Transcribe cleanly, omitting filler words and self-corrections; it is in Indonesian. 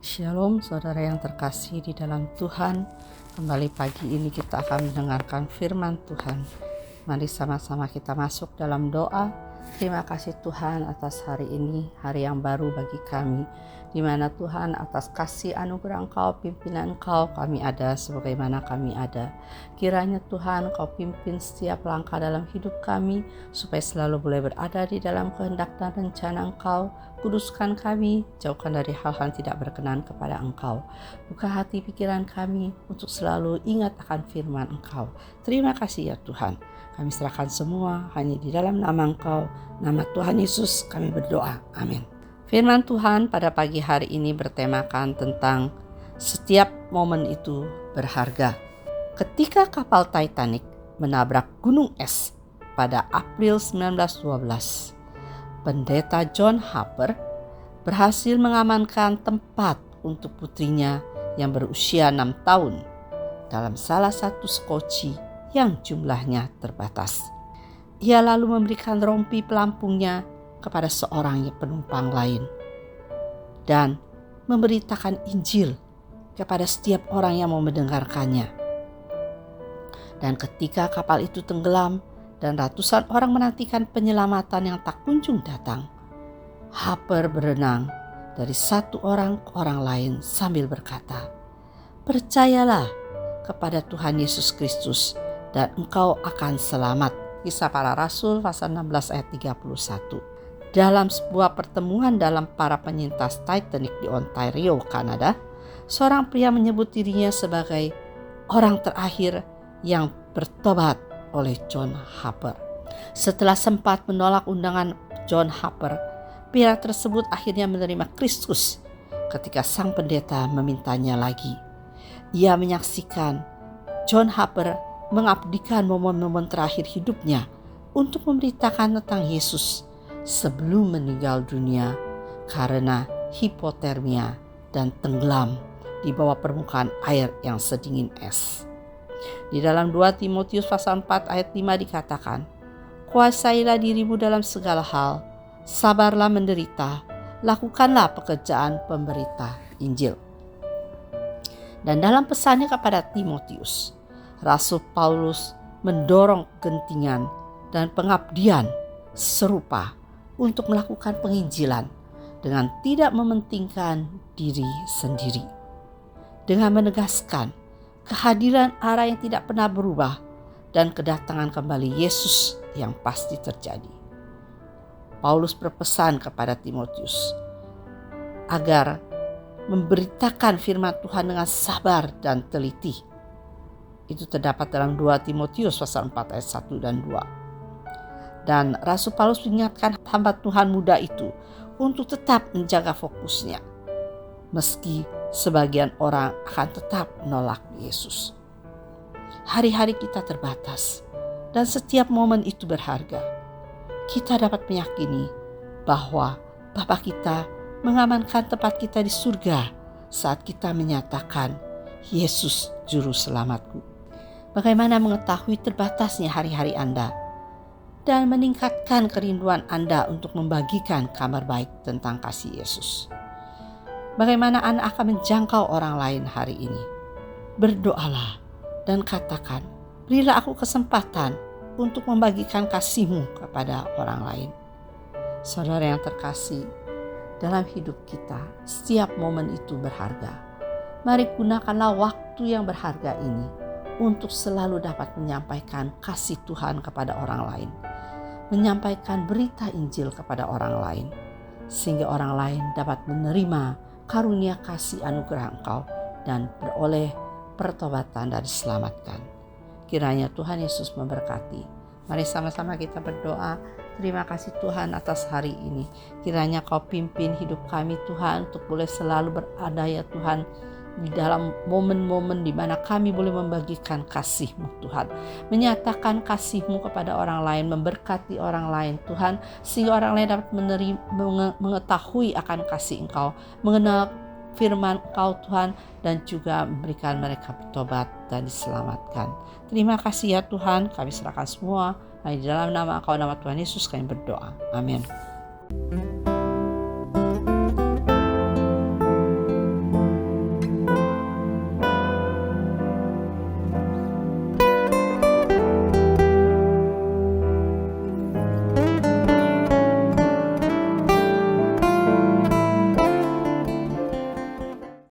Shalom saudara yang terkasih di dalam Tuhan. Kembali pagi ini kita akan mendengarkan firman Tuhan. Mari sama-sama kita masuk dalam doa. Terima kasih Tuhan atas hari ini, hari yang baru bagi kami, di mana Tuhan atas kasih anugerah Engkau, pimpinan Engkau, kami ada sebagaimana kami ada. Kiranya Tuhan Kau pimpin setiap langkah dalam hidup kami, supaya selalu boleh berada di dalam kehendak dan rencana Engkau. Kuduskan kami, jauhkan dari hal-hal yang tidak berkenan kepada Engkau. Buka hati pikiran kami untuk selalu ingat akan firman Engkau. Terima kasih ya Tuhan. Kami serahkan semua hanya di dalam nama Engkau, nama Tuhan Yesus kami berdoa. Amin. Firman Tuhan pada pagi hari ini bertemakan tentang setiap momen itu berharga. Ketika kapal Titanic menabrak gunung es pada April 1912, Pendeta John Harper berhasil mengamankan tempat untuk putrinya yang berusia 6 tahun dalam salah satu skoci yang jumlahnya terbatas. Ia lalu memberikan rompi pelampungnya kepada seorang penumpang lain dan memberitakan Injil kepada setiap orang yang mau mendengarkannya. Dan ketika kapal itu tenggelam dan ratusan orang menantikan penyelamatan yang tak kunjung datang, Harper berenang dari satu orang ke orang lain sambil berkata, "Percayalah kepada Tuhan Yesus Kristus dan engkau akan selamat." Kisah Para Rasul pasal 16 ayat 31. Dalam sebuah pertemuan dalam para penyintas Titanic di Ontario, Kanada, seorang pria menyebut dirinya sebagai orang terakhir yang bertobat oleh John Harper. Setelah sempat menolak undangan John Harper, pria tersebut akhirnya menerima Kristus ketika sang pendeta memintanya lagi. Ia menyaksikan John Harper mengabdikan momen-momen terakhir hidupnya untuk memberitakan tentang Yesus sebelum meninggal dunia karena hipotermia dan tenggelam di bawah permukaan air yang sedingin es. Di dalam 2 Timotius pasal 4 ayat 5 dikatakan, "Kuasailah dirimu dalam segala hal, sabarlah menderita, lakukanlah pekerjaan pemberita Injil." Dan dalam pesannya kepada Timotius, Rasul Paulus mendorong kegentingan dan pengabdian serupa untuk melakukan penginjilan dengan tidak mementingkan diri sendiri. Dengan menegaskan kehadiran Allah yang tidak pernah berubah dan kedatangan kembali Yesus yang pasti terjadi. Paulus berpesan kepada Timotius agar memberitakan firman Tuhan dengan sabar dan teliti. Itu terdapat dalam 2 Timotius pasal 4 ayat 1 dan 2. Dan Rasul Paulus mengingatkan hamba Tuhan muda itu untuk tetap menjaga fokusnya, meski sebagian orang akan tetap menolak Yesus. Hari-hari kita terbatas dan setiap momen itu berharga. Kita dapat meyakini bahwa Bapa kita mengamankan tempat kita di surga saat kita menyatakan, "Yesus Juru Selamatku." Bagaimana mengetahui terbatasnya hari-hari Anda dan meningkatkan kerinduan Anda untuk membagikan kabar baik tentang kasih Yesus? Bagaimana Anda akan menjangkau orang lain hari ini? Berdoalah dan katakan, "Berilah aku kesempatan untuk membagikan kasih-Mu kepada orang lain." Saudara yang terkasih, dalam hidup kita setiap momen itu berharga. Mari gunakanlah waktu yang berharga ini untuk selalu dapat menyampaikan kasih Tuhan kepada orang lain, menyampaikan berita Injil kepada orang lain, sehingga orang lain dapat menerima karunia kasih anugerah Engkau dan beroleh pertobatan dan diselamatkan. Kiranya Tuhan Yesus memberkati. Mari sama-sama kita berdoa. Terima kasih Tuhan atas hari ini. Kiranya Kau pimpin hidup kami Tuhan untuk boleh selalu berada ya Tuhan di dalam momen-momen di mana kami boleh membagikan kasih-Mu Tuhan, menyatakan kasih-Mu kepada orang lain, memberkati orang lain Tuhan, sehingga orang lain dapat mengetahui akan kasih Engkau, mengenal firman Engkau Tuhan, dan juga memberikan mereka bertobat dan diselamatkan. Terima kasih ya Tuhan, kami serahkan semua di dalam nama Engkau, nama Tuhan Yesus kami berdoa. Amin.